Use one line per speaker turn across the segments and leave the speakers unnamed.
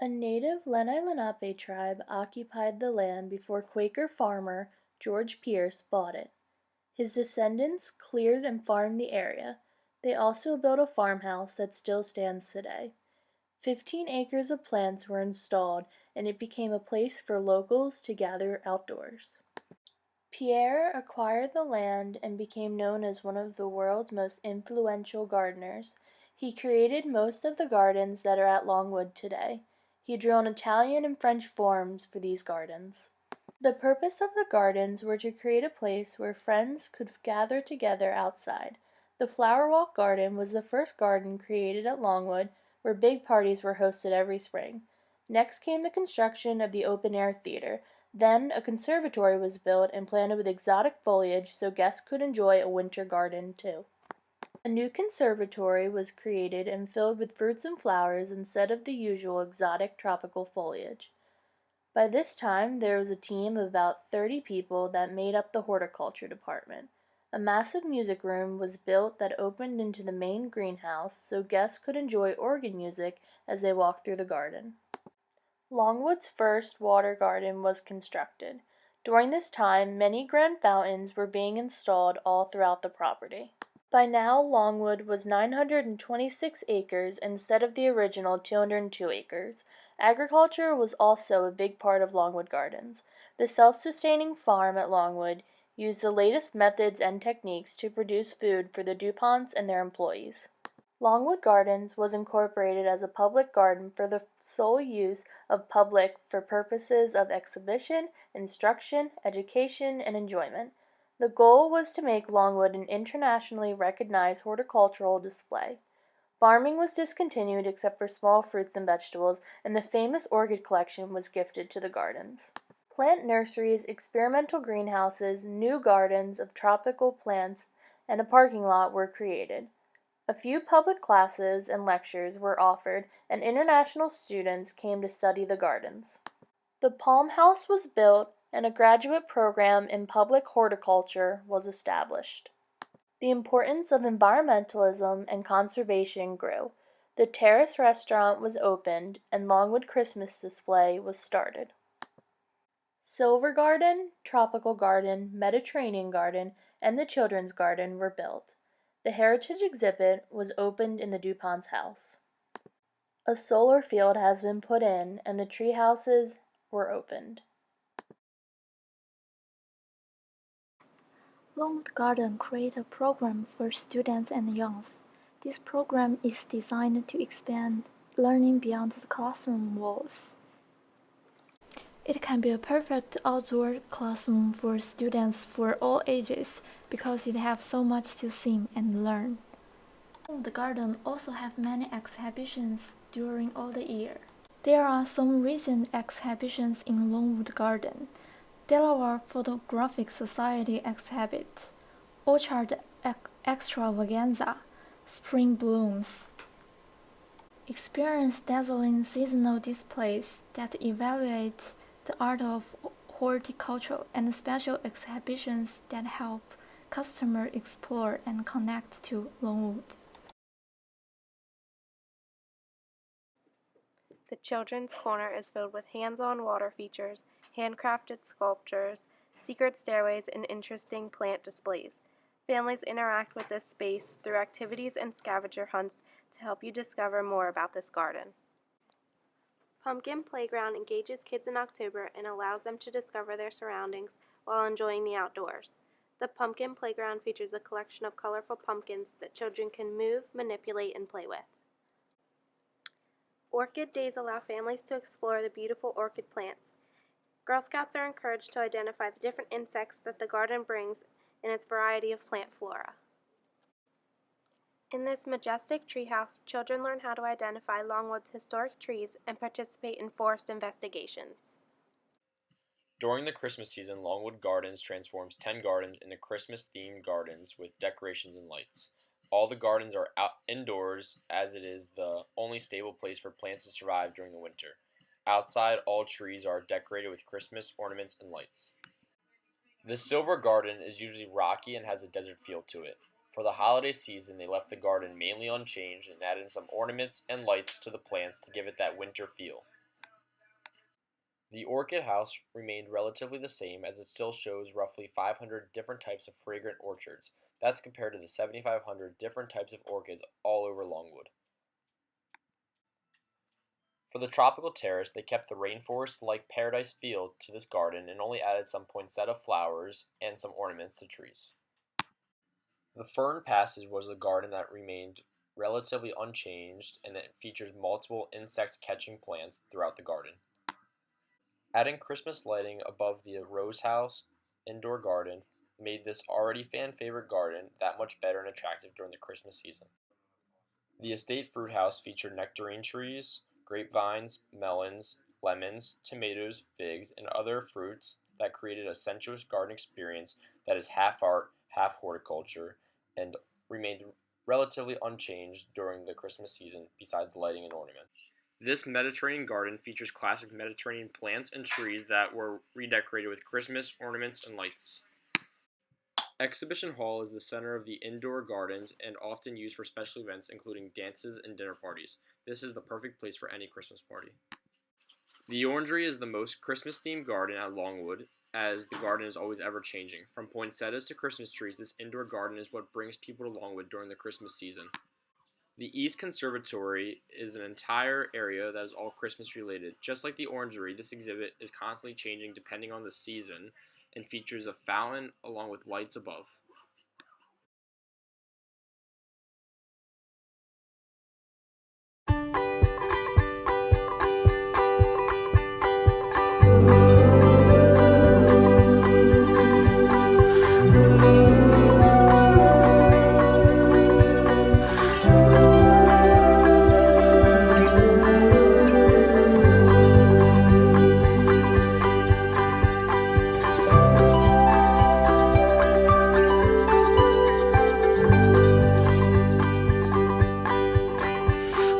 A native Lenni Lenape tribe occupied the land before Quaker farmer George Pierce bought it. His descendants cleared and farmed the area. They also built a farmhouse that still stands today. 15 acres of plants were installed, and it became a place for locals to gather outdoors. Pierre acquired the land and became known as one of the world's most influential gardeners. He created most of the gardens that are at Longwood today. He drew on Italian and French forms for these gardens. The purpose of the gardens were to create a place where friends could gather together outside. The Flower Walk Garden was the first garden created at Longwood, where big parties were hosted every spring. Next came the construction of the open-air theater. Then a conservatory was built and planted with exotic foliage so guests could enjoy a winter garden too. A new conservatory was created and filled with fruits and flowers instead of the usual exotic tropical foliage. By this time there was a team of about 30 people that made up the horticulture department. A massive music room was built that opened into the main greenhouse so guests could enjoy organ music as they walked through the garden. Longwood's first water garden was constructed. During this time, many grand fountains were being installed all throughout the property. By now, Longwood was 926 acres instead of the original 202 acres. Agriculture was also a big part of Longwood Gardens. The self-sustaining farm at Longwood used the latest methods and techniques to produce food for the DuPonts and their employees. Longwood Gardens was incorporated as a public garden for the sole use of public for purposes of exhibition, instruction, education, and enjoyment. The goal was to make Longwood an internationally recognized horticultural display. Farming was discontinued except for small fruits and vegetables, and the famous orchid collection was gifted to the gardens. Plant nurseries, experimental greenhouses, new gardens of tropical plants, and a parking lot were created. A few public classes and lectures were offered, and international students came to study the gardens. The Palm House was built, and a graduate program in public horticulture was established. The importance of environmentalism and conservation grew. The Terrace Restaurant was opened, and Longwood Christmas display was started. Silver Garden, Tropical Garden, Mediterranean Garden, and the Children's Garden were built. The Heritage exhibit was opened in the DuPont's house. A solar field has been put in, and the tree houses were opened.
Longwood Garden created a program for students and youth. This program is designed to expand learning beyond the classroom walls. It can be a perfect outdoor classroom for students for all ages because it has so much to see and learn. The garden also has many exhibitions during all the year. There are some recent exhibitions in Longwood Garden. Delaware Photographic Society exhibit, Orchard Extravaganza, Spring Blooms. Experience dazzling seasonal displays that evaluate the art of horticulture and special exhibitions that help customers explore and connect to Longwood.
The Children's Corner is filled with hands-on water features, handcrafted sculptures, secret stairways, and interesting plant displays. Families interact with this space through activities and scavenger hunts to help you discover more about this garden. Pumpkin Playground engages kids in October and allows them to discover their surroundings while enjoying the outdoors. The Pumpkin Playground features a collection of colorful pumpkins that children can move, manipulate, and play with. Orchid Days allow families to explore the beautiful orchid plants. Girl Scouts are encouraged to identify the different insects that the garden brings in its variety of plant flora. In this majestic treehouse, children learn how to identify Longwood's historic trees and participate in forest investigations.
During the Christmas season, Longwood Gardens transforms 10 gardens into Christmas-themed gardens with decorations and lights. All the gardens are indoors, as it is the only stable place for plants to survive during the winter. Outside, all trees are decorated with Christmas ornaments and lights. The Silver Garden is usually rocky and has a desert feel to it. For the holiday season, they left the garden mainly unchanged and added some ornaments and lights to the plants to give it that winter feel. The orchid house remained relatively the same as it still shows roughly 500 different types of fragrant orchards. That's compared to the 7,500 different types of orchids all over Longwood. For the tropical terrace, they kept the rainforest-like paradise feel to this garden and only added some poinsettia flowers and some ornaments to trees. The fern passage was a garden that remained relatively unchanged, and it features multiple insect-catching plants throughout the garden. Adding Christmas lighting above the rose house indoor garden made this already fan-favorite garden that much better and attractive during the Christmas season. The estate fruit house featured nectarine trees, grapevines, melons, lemons, tomatoes, figs, and other fruits that created a sensuous garden experience that is half art, half horticulture, and remained relatively unchanged during the Christmas season besides lighting and ornament. This Mediterranean garden features classic Mediterranean plants and trees that were redecorated with Christmas ornaments and lights. Exhibition Hall is the center of the indoor gardens and often used for special events including dances and dinner parties. This is the perfect place for any Christmas party. The Orangery is the most Christmas-themed garden at Longwood, as the garden is always ever-changing. From poinsettias to Christmas trees, this indoor garden is what brings people to Longwood during the Christmas season. The East Conservatory is an entire area that is all Christmas related. Just like the Orangery, this exhibit is constantly changing depending on the season and features a fountain along with lights above.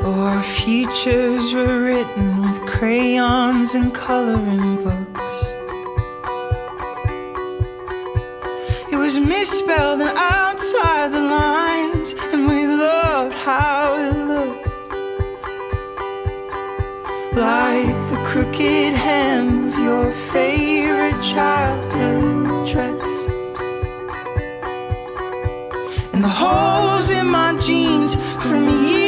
Our futures were written with crayons and coloring books. It was misspelled and outside the lines, and we loved how it looked. Like the crooked hem of your favorite childhood dress, and the holes in my jeans from years